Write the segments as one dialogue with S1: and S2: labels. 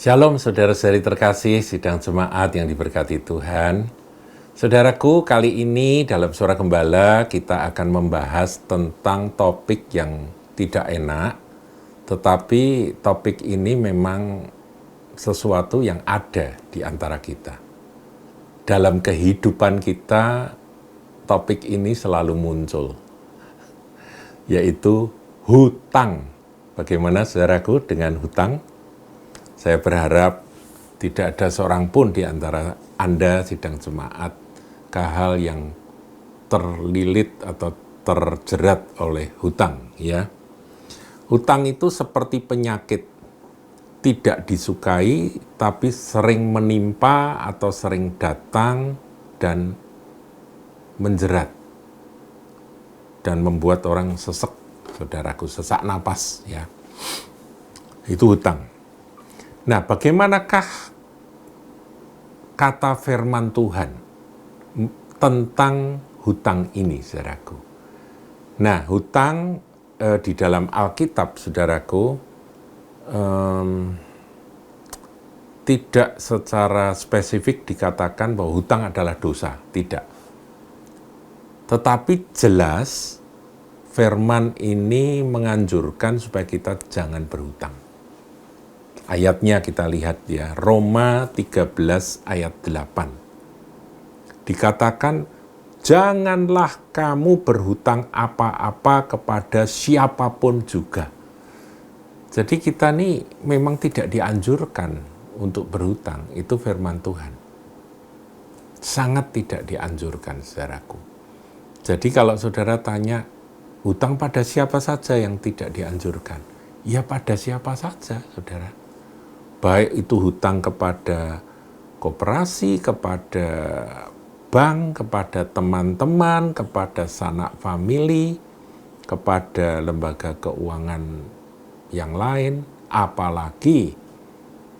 S1: Shalom saudara-saudari terkasih, sidang jemaat yang diberkati Tuhan. Saudaraku, kali ini dalam Suara Gembala kita akan membahas tentang topik yang tidak enak, tetapi topik ini memang sesuatu yang ada di antara kita. Dalam kehidupan kita, topik ini selalu muncul, yaitu hutang. Bagaimana saudaraku dengan hutang? Saya berharap tidak ada seorang pun di antara Anda sidang jemaat ke hal yang terlilit atau terjerat oleh hutang, ya. Hutang itu seperti penyakit, tidak disukai tapi sering menimpa atau sering datang dan menjerat dan membuat orang sesek, saudaraku, sesak napas, ya. Itu hutang. Nah, bagaimanakah kata firman Tuhan tentang hutang ini, saudaraku? Nah, hutang di dalam Alkitab, saudaraku, tidak secara spesifik dikatakan bahwa hutang adalah dosa, tidak. Tetapi jelas firman ini menganjurkan supaya kita jangan berhutang. Ayatnya kita lihat ya, Roma 13 ayat 8. Dikatakan, janganlah kamu berhutang apa-apa kepada siapapun juga. Jadi kita nih memang tidak dianjurkan untuk berhutang, itu firman Tuhan. Sangat tidak dianjurkan, saudaraku. Jadi kalau saudara tanya, hutang pada siapa saja yang tidak dianjurkan? Ya pada siapa saja, saudara. Baik itu hutang kepada koperasi, kepada bank, kepada teman-teman, kepada sanak famili, kepada lembaga keuangan yang lain, apalagi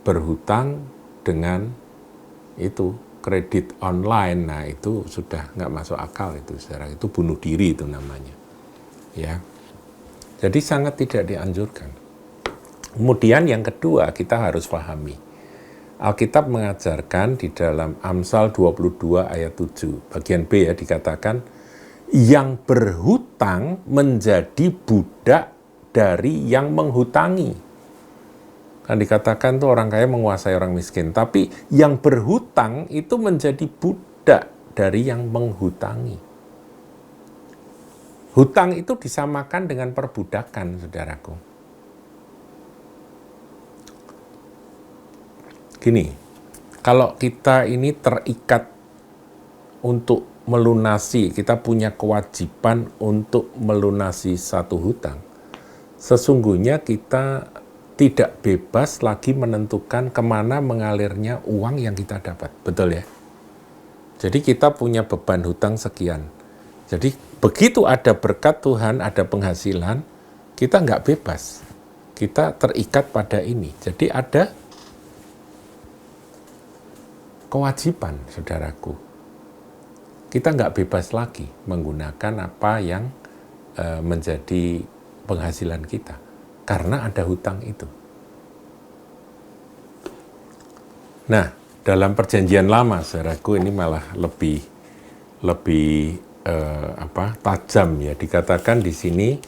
S1: berhutang dengan itu kredit online. Nah itu sudah nggak masuk akal itu, saudara. Itu bunuh diri itu namanya, ya. Jadi sangat tidak dianjurkan. Kemudian yang kedua kita harus pahami. Alkitab mengajarkan di dalam Amsal 22 ayat 7, bagian B ya, dikatakan, yang berhutang menjadi budak dari yang menghutangi. Kan dikatakan tuh orang kaya menguasai orang miskin, tapi yang berhutang itu menjadi budak dari yang menghutangi. Hutang itu disamakan dengan perbudakan, saudaraku. Gini, kalau kita ini terikat untuk melunasi, kita punya kewajiban untuk melunasi satu hutang, sesungguhnya kita tidak bebas lagi menentukan kemana mengalirnya uang yang kita dapat, betul ya? Jadi kita punya beban hutang sekian. Jadi begitu ada berkat Tuhan, ada penghasilan, kita nggak bebas. Kita terikat pada ini. Jadi ada kewajiban, saudaraku. Kita nggak bebas lagi menggunakan apa yang menjadi penghasilan kita. Karena ada hutang itu. Nah, dalam perjanjian lama, saudaraku, ini malah lebih tajam ya. Dikatakan di sini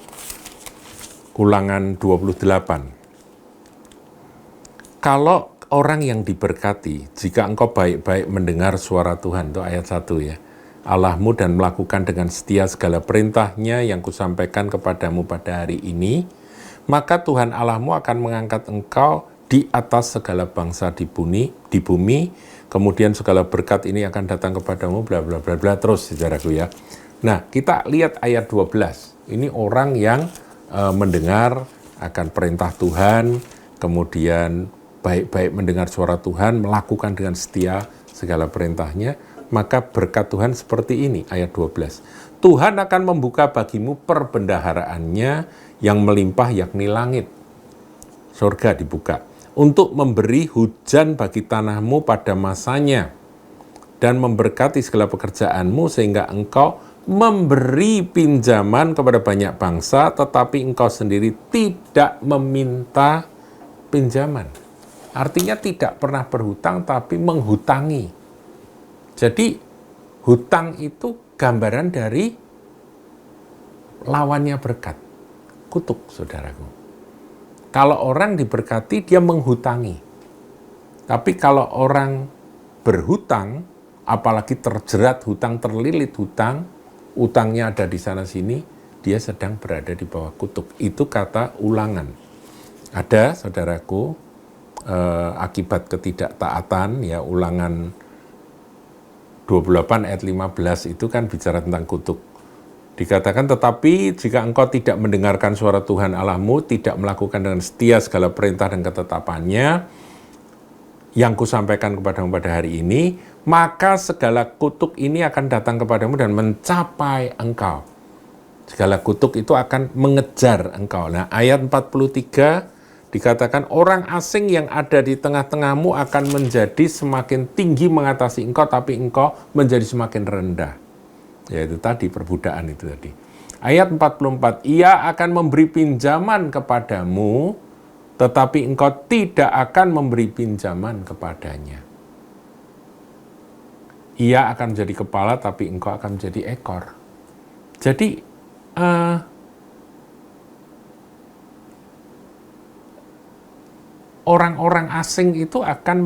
S1: Ulangan 28. Kalau orang yang diberkati, jika engkau baik-baik mendengar suara Tuhan, itu ayat 1 ya, Allahmu, dan melakukan dengan setia segala perintahnya yang kusampaikan kepadamu pada hari ini, maka Tuhan Allahmu akan mengangkat engkau di atas segala bangsa di bumi, kemudian segala berkat ini akan datang kepadamu, bla bla bla bla, terus saudaraku ya. Nah, kita lihat ayat 12. Ini orang yang mendengar akan perintah Tuhan, kemudian baik-baik mendengar suara Tuhan, melakukan dengan setia segala perintahnya, maka berkat Tuhan seperti ini, ayat 12. Tuhan akan membuka bagimu perbendaharaannya yang melimpah, yakni langit. Surga dibuka. Untuk memberi hujan bagi tanahmu pada masanya, dan memberkati segala pekerjaanmu, sehingga engkau memberi pinjaman kepada banyak bangsa, tetapi engkau sendiri tidak meminta pinjaman. Artinya tidak pernah berhutang tapi menghutangi. Jadi hutang itu gambaran dari lawannya berkat. Kutuk, saudaraku. Kalau orang diberkati, dia menghutangi. Tapi kalau orang berhutang, apalagi terjerat hutang, terlilit hutang, utangnya ada di sana-sini, dia sedang berada di bawah kutuk. Itu kata Ulangan. Ada, saudaraku, akibat ketidaktaatan, ya Ulangan 28 ayat 15 itu kan bicara tentang kutuk. Dikatakan, tetapi jika engkau tidak mendengarkan suara Tuhan Allahmu, tidak melakukan dengan setia segala perintah dan ketetapannya yang kusampaikan kepadamu pada hari ini, maka segala kutuk ini akan datang kepadamu dan mencapai engkau. Segala kutuk itu akan mengejar engkau. Nah, ayat 43 dikatakan, orang asing yang ada di tengah-tengahmu akan menjadi semakin tinggi mengatasi engkau, tapi engkau menjadi semakin rendah. Yaitu tadi, perbudakan itu tadi. Ayat 44, ia akan memberi pinjaman kepadamu, tetapi engkau tidak akan memberi pinjaman kepadanya. Ia akan menjadi kepala, tapi engkau akan menjadi ekor. Jadi, orang-orang asing itu akan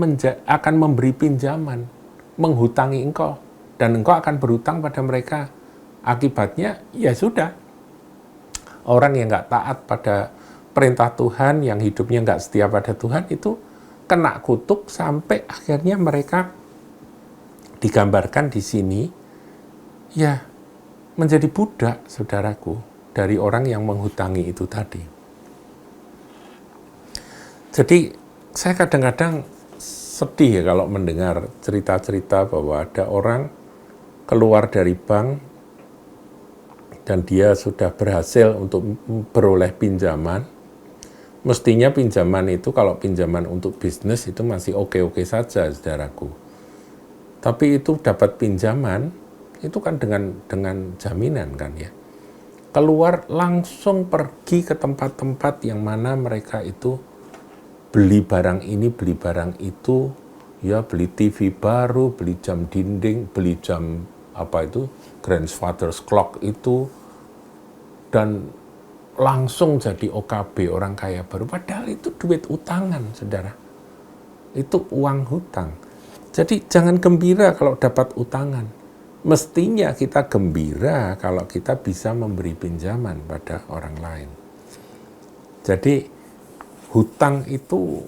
S1: memberi pinjaman, menghutangi engkau, dan engkau akan berhutang pada mereka. Akibatnya, ya sudah. Orang yang nggak taat pada perintah Tuhan, yang hidupnya nggak setia pada Tuhan, itu kena kutuk sampai akhirnya mereka digambarkan di sini, ya menjadi budak, saudaraku, dari orang yang menghutangi itu tadi. Jadi saya kadang-kadang sedih ya kalau mendengar cerita-cerita bahwa ada orang keluar dari bank dan dia sudah berhasil untuk beroleh pinjaman. Mestinya pinjaman itu, kalau pinjaman untuk bisnis itu masih oke-oke saja, saudaraku. Tapi itu dapat pinjaman, itu kan dengan jaminan kan ya. Keluar langsung pergi ke tempat-tempat yang mana mereka itu beli barang ini, beli barang itu, ya beli TV baru, beli jam dinding, beli jam grandfather's clock itu, dan langsung jadi OKB, orang kaya baru. Padahal itu duit utangan, saudara. Itu uang hutang. Jadi jangan gembira kalau dapat utangan. Mestinya kita gembira kalau kita bisa memberi pinjaman pada orang lain. Jadi hutang itu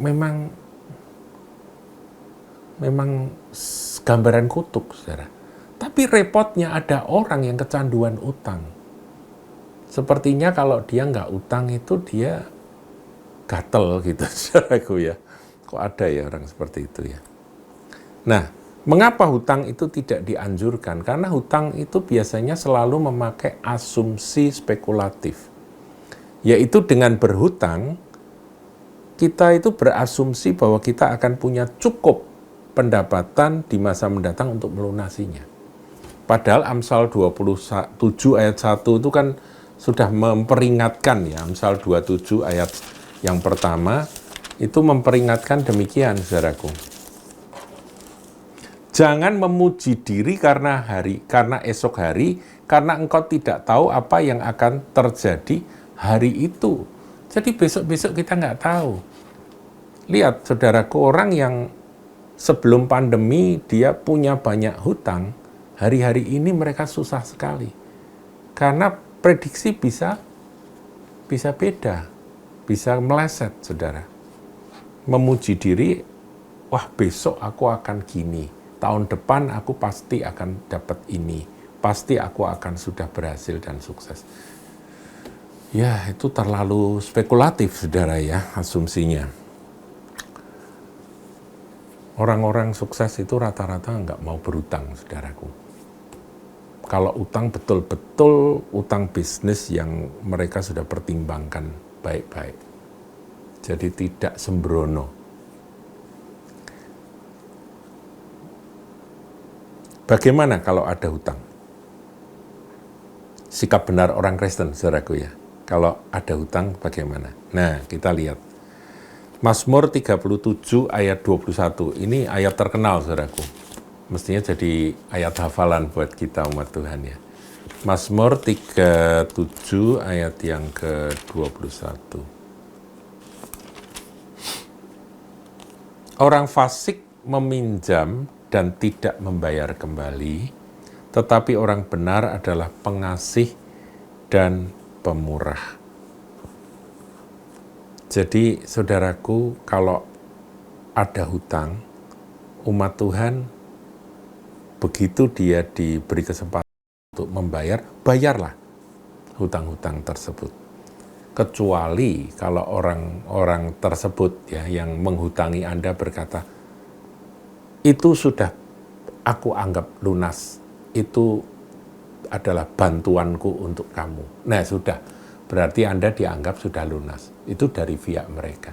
S1: memang gambaran kutuk, saudara. Tapi repotnya ada orang yang kecanduan utang. Sepertinya kalau dia nggak utang itu dia gatel gitu, saudaraku ya. Kok ada ya orang seperti itu ya. Nah, mengapa hutang itu tidak dianjurkan? Karena hutang itu biasanya selalu memakai asumsi spekulatif. Yaitu dengan berhutang, kita itu berasumsi bahwa kita akan punya cukup pendapatan di masa mendatang untuk melunasinya. Padahal Amsal 27 ayat 1 itu kan sudah memperingatkan ya, Amsal 27 ayat yang pertama, itu memperingatkan demikian, saudaraku. Jangan memuji diri karena esok hari, karena engkau tidak tahu apa yang akan terjadi hari itu. Jadi besok-besok kita nggak tahu. Lihat, saudaraku, orang yang sebelum pandemi dia punya banyak hutang, hari-hari ini mereka susah sekali. Karena prediksi bisa beda, bisa meleset, saudara. Memuji diri, wah besok aku akan gini, tahun depan aku pasti akan dapat ini, pasti aku akan sudah berhasil dan sukses. Ya, itu terlalu spekulatif, saudara ya, asumsinya. Orang-orang sukses itu rata-rata nggak mau berutang, saudaraku. Kalau utang betul-betul utang bisnis yang mereka sudah pertimbangkan baik-baik. Jadi tidak sembrono. Bagaimana kalau ada hutang? Sikap benar orang Kristen, saudaraku ya. Kalau ada hutang bagaimana? Nah, kita lihat. Mazmur 37 ayat 21. Ini ayat terkenal, saudaraku. Mestinya jadi ayat hafalan buat kita umat Tuhan ya. Mazmur 37 ayat yang ke-21. Orang fasik meminjam dan tidak membayar kembali, tetapi orang benar adalah pengasih dan pemurah. Jadi, saudaraku, kalau ada hutang, umat Tuhan, begitu dia diberi kesempatan untuk membayar, bayarlah hutang-hutang tersebut. Kecuali kalau orang-orang tersebut ya yang menghutangi Anda berkata, itu sudah aku anggap lunas, itu adalah bantuanku untuk kamu. Nah sudah, berarti Anda dianggap sudah lunas. Itu dari pihak mereka.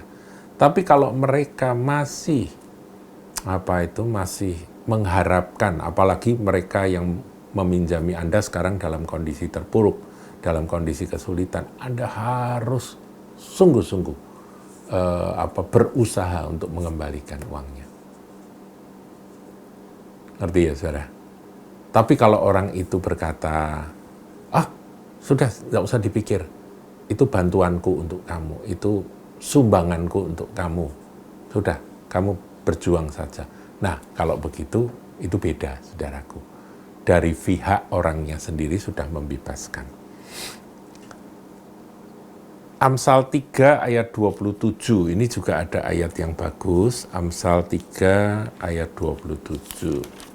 S1: Tapi kalau mereka masih masih mengharapkan, apalagi mereka yang meminjami Anda sekarang dalam kondisi terpuruk, dalam kondisi kesulitan, Anda harus sungguh-sungguh berusaha untuk mengembalikan uangnya. Ngerti ya, saudara? Tapi kalau orang itu berkata, sudah, nggak usah dipikir, itu bantuanku untuk kamu, itu sumbanganku untuk kamu, sudah, kamu berjuang saja. Nah, kalau begitu, itu beda, saudaraku. Dari pihak orangnya sendiri sudah membebaskan. Amsal 3 ayat 27, ini juga ada ayat yang bagus. Amsal 3 ayat 27.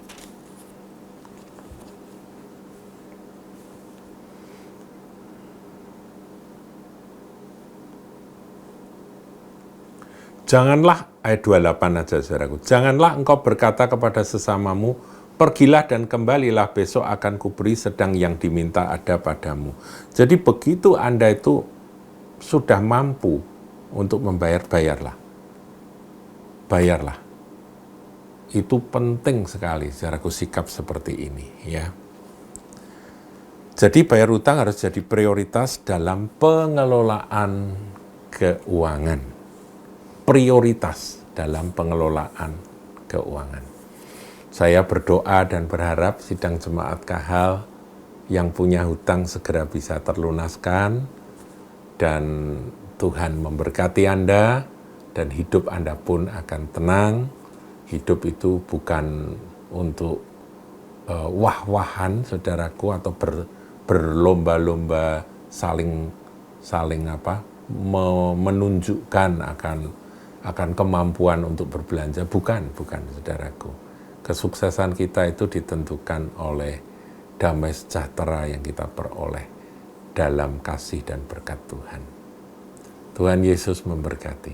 S1: Janganlah, ayat 28 aja saudaraku, janganlah engkau berkata kepada sesamamu, pergilah dan kembalilah, besok akan kuberi sedang yang diminta ada padamu. Jadi begitu Anda itu sudah mampu untuk membayar, bayarlah. Itu penting sekali, saudaraku, sikap seperti ini ya. Jadi bayar utang harus jadi prioritas dalam pengelolaan keuangan. Prioritas dalam pengelolaan keuangan. Saya berdoa dan berharap sidang jemaat Kahal yang punya hutang segera bisa terlunaskan dan Tuhan memberkati Anda dan hidup Anda pun akan tenang. Hidup itu bukan untuk wah-wahan, saudaraku, atau berlomba-lomba saling menunjukkan akan kemampuan untuk berbelanja. Bukan, saudaraku. Kesuksesan kita itu ditentukan oleh damai sejahtera yang kita peroleh dalam kasih dan berkat Tuhan. Tuhan Yesus memberkati.